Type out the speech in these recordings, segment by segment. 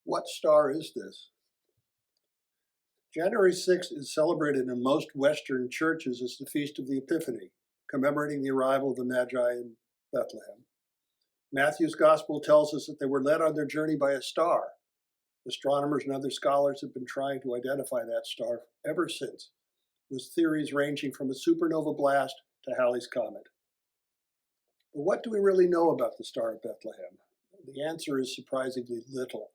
What star is this? January 6th is celebrated in most Western churches as the Feast of the Epiphany, commemorating the arrival of the Magi in Bethlehem. Matthew's Gospel tells us that they were led on their journey by a star. Astronomers and other scholars have been trying to identify that star ever since, with theories ranging from a supernova blast to Halley's Comet. But what do we really know about the Star of Bethlehem? The answer is surprisingly little.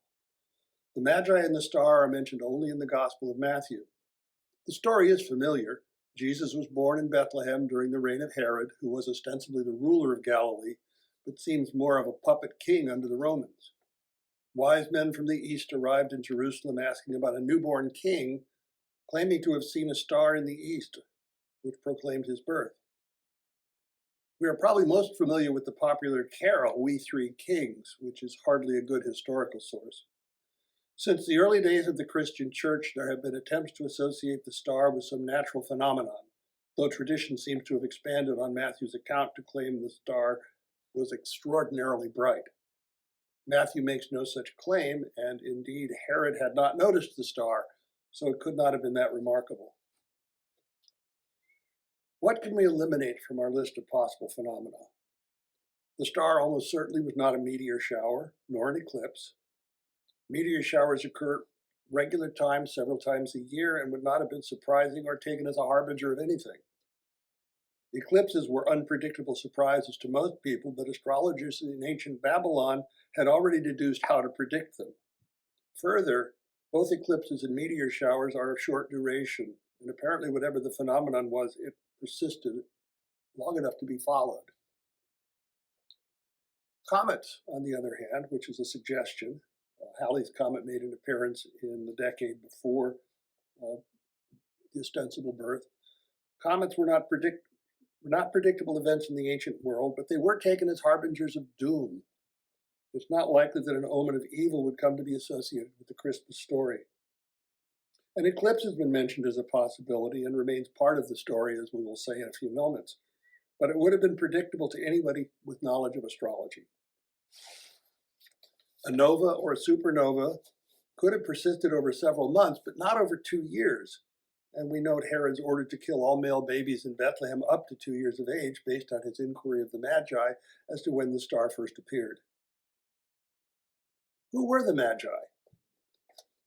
The Magi and the star are mentioned only in the Gospel of Matthew. The story is familiar. Jesus was born in Bethlehem during the reign of Herod, who was ostensibly the ruler of Galilee, but seems more of a puppet king under the Romans. Wise men from the east arrived in Jerusalem asking about a newborn king, claiming to have seen a star in the east, which proclaimed his birth. We are probably most familiar with the popular carol, We Three Kings, which is hardly a good historical source. Since the early days of the Christian Church, there have been attempts to associate the star with some natural phenomenon, though tradition seems to have expanded on Matthew's account to claim the star was extraordinarily bright. Matthew makes no such claim, and indeed Herod had not noticed the star, so it could not have been that remarkable. What can we eliminate from our list of possible phenomena? The star almost certainly was not a meteor shower, nor an eclipse. Meteor showers occur regular times, several times a year, and would not have been surprising or taken as a harbinger of anything. Eclipses were unpredictable surprises to most people, but astrologers in ancient Babylon had already deduced how to predict them. Further, both eclipses and meteor showers are of short duration, and apparently whatever the phenomenon was, it persisted long enough to be followed. Comets, on the other hand, which is a suggestion, Halley's Comet made an appearance in the decade before the ostensible birth. Comets were not predictable events in the ancient world, but they were taken as harbingers of doom. It's not likely that an omen of evil would come to be associated with the Christmas story. An eclipse has been mentioned as a possibility and remains part of the story, as we will say in a few moments, but it would have been predictable to anybody with knowledge of astrology. A nova or a supernova could have persisted over several months, but not over 2 years. And we note Herod's order to kill all male babies in Bethlehem up to 2 years of age based on his inquiry of the Magi as to when the star first appeared. Who were the Magi?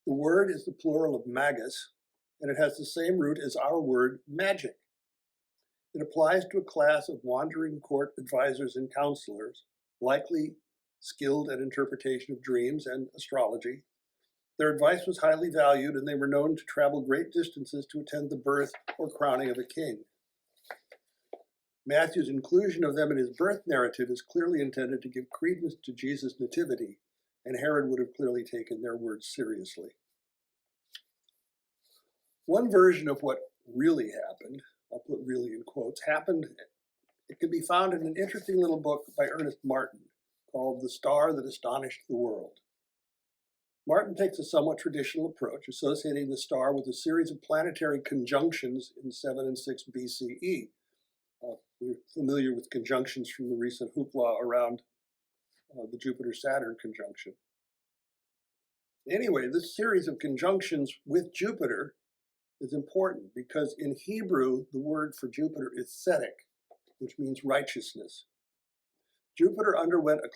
The word is the plural of magus, and it has the same root as our word magic. It applies to a class of wandering court advisors and counselors, likely skilled at interpretation of dreams and astrology. Their advice was highly valued, and they were known to travel great distances to attend the birth or crowning of a king. Matthew's inclusion of them in his birth narrative is clearly intended to give credence to Jesus' nativity, and Herod would have clearly taken their words seriously. One version of what really happened, I'll put really in quotes, it can be found in an interesting little book by Ernest Martin called The Star That Astonished the World. Martin takes a somewhat traditional approach, associating the star with a series of planetary conjunctions in 7 and 6 BCE. We're familiar with conjunctions from the recent hoopla around the Jupiter-Saturn conjunction. Anyway, this series of conjunctions with Jupiter is important because in Hebrew, the word for Jupiter is tzedek, which means righteousness. Jupiter underwent a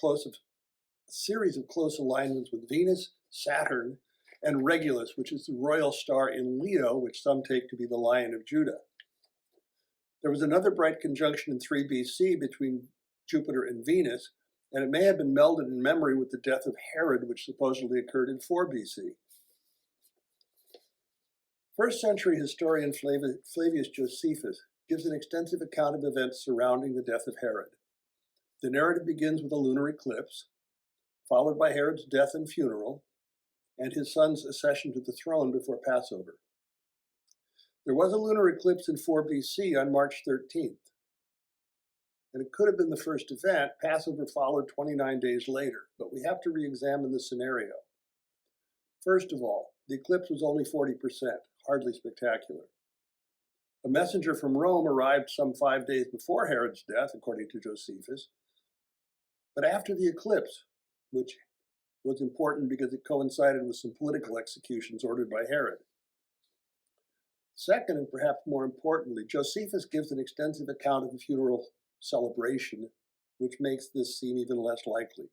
series of close alignments with Venus, Saturn, and Regulus, which is the royal star in Leo, which some take to be the Lion of Judah. There was another bright conjunction in 3 BC between Jupiter and Venus, and it may have been melded in memory with the death of Herod, which supposedly occurred in 4 BC. First century historian Flavius Josephus gives an extensive account of events surrounding the death of Herod. The narrative begins with a lunar eclipse, followed by Herod's death and funeral, and his son's accession to the throne before Passover. There was a lunar eclipse in 4 BC on March 13th, and it could have been the first event. Passover followed 29 days later, but we have to re-examine the scenario. First of all, the eclipse was only 40%, hardly spectacular. A messenger from Rome arrived some 5 days before Herod's death, according to Josephus, but after the eclipse, which was important because it coincided with some political executions ordered by Herod. Second, and perhaps more importantly, Josephus gives an extensive account of the funeral celebration, which makes this seem even less likely.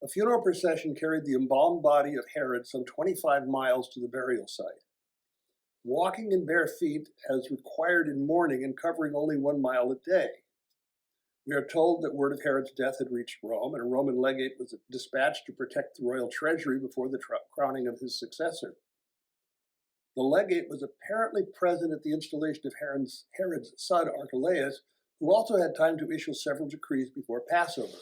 A funeral procession carried the embalmed body of Herod some 25 miles to the burial site. Walking in bare feet as required in mourning and covering only 1 mile a day. We are told that word of Herod's death had reached Rome, and a Roman legate was dispatched to protect the royal treasury before the crowning of his successor. The legate was apparently present at the installation of Herod's son Archelaus, who also had time to issue several decrees before Passover.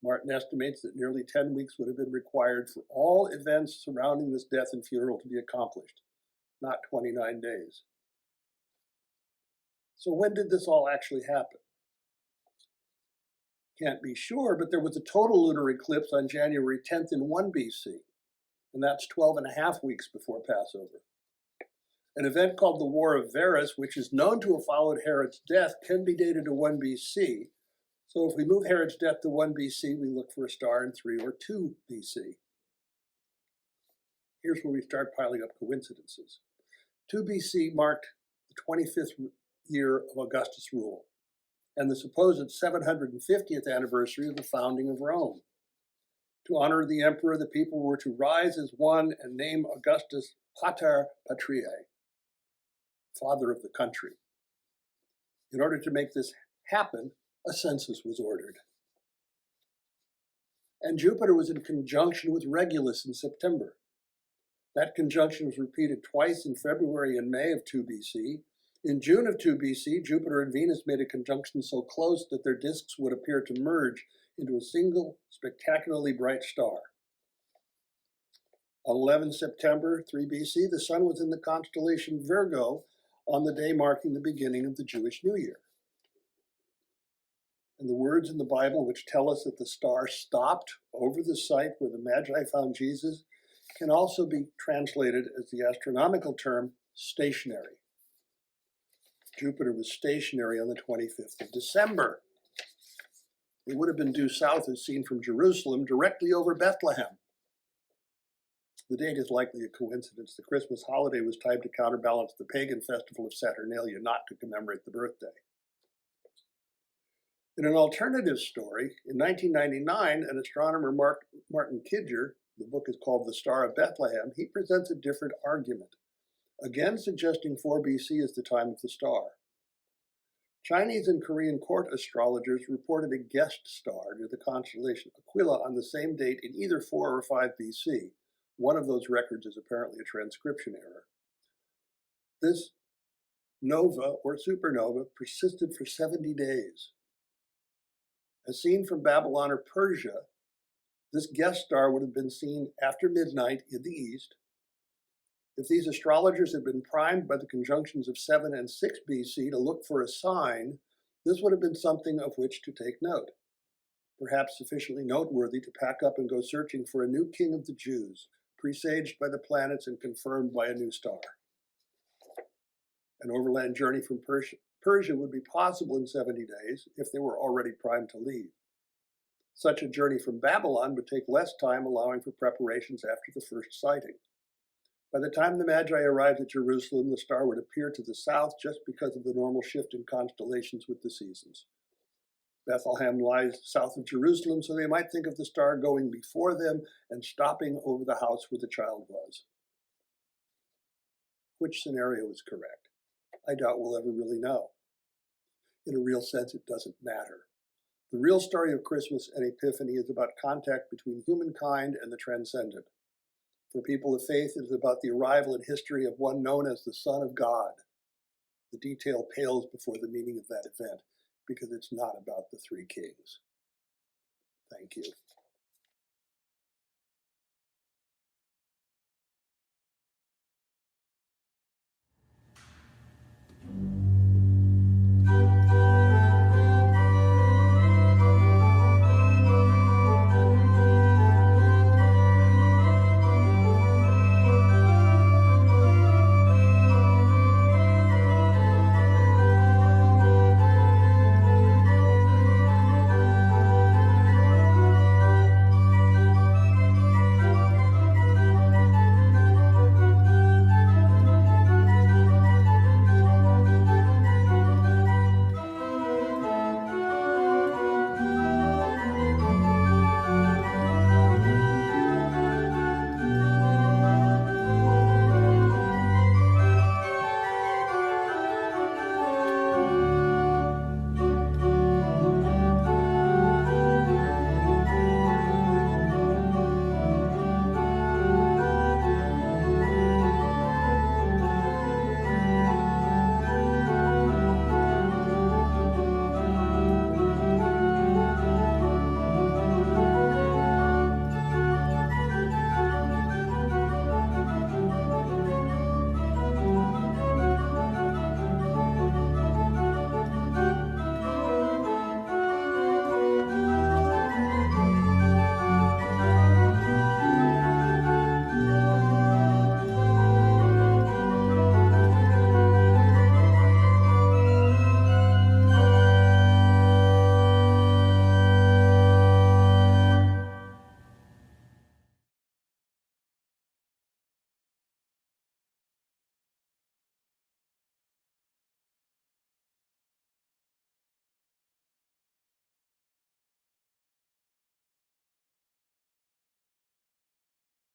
Martin estimates that nearly 10 weeks would have been required for all events surrounding this death and funeral to be accomplished, not 29 days. So when did this all actually happen? Can't be sure, but there was a total lunar eclipse on January 10th in 1 BC, and that's 12 and a half weeks before Passover. An event called the War of Varus, which is known to have followed Herod's death, can be dated to 1 BC. So if we move Herod's death to 1 BC, we look for a star in 3 or 2 BC. Here's where we start piling up coincidences. 2 BC marked the 25th year of Augustus' rule and the supposed 750th anniversary of the founding of Rome. To honor the emperor, the people were to rise as one and name Augustus Pater Patriae, father of the country. In order to make this happen, a census was ordered. And Jupiter was in conjunction with Regulus in September. That conjunction was repeated twice in February and May of 2 BC. In June of 2 BC, Jupiter and Venus made a conjunction so close that their disks would appear to merge into a single, spectacularly bright star. On 11 September 3 BC, the sun was in the constellation Virgo on the day marking the beginning of the Jewish New Year. And the words in the Bible which tell us that the star stopped over the site where the Magi found Jesus can also be translated as the astronomical term stationary. Jupiter was stationary on the 25th of December. It would have been due south as seen from Jerusalem, directly over Bethlehem. The date is likely a coincidence. The Christmas holiday was timed to counterbalance the pagan festival of Saturnalia, not to commemorate the birthday. In an alternative story, in 1999, an astronomer, Martin Kidger, the book is called The Star of Bethlehem, he presents a different argument, again suggesting 4 BC is the time of the star. Chinese and Korean court astrologers reported a guest star near the constellation Aquila on the same date in either 4 or 5 BC. One of those records is apparently a transcription error. This nova or supernova persisted for 70 days. As seen from Babylon or Persia, this guest star would have been seen after midnight in the east. If these astrologers had been primed by the conjunctions of 7 and 6 BC to look for a sign, this would have been something of which to take note, perhaps sufficiently noteworthy to pack up and go searching for a new king of the Jews, presaged by the planets and confirmed by a new star. An overland journey from Persia would be possible in 70 days if they were already primed to leave. Such a journey from Babylon would take less time, allowing for preparations after the first sighting. By the time the Magi arrived at Jerusalem, the star would appear to the south just because of the normal shift in constellations with the seasons. Bethlehem lies south of Jerusalem, so they might think of the star going before them and stopping over the house where the child was. Which scenario is correct? I doubt we'll ever really know. In a real sense, it doesn't matter. The real story of Christmas and Epiphany is about contact between humankind and the transcendent. For people of faith, it is about the arrival and history of one known as the Son of God. The detail pales before the meaning of that event because it's not about the three kings. Thank you.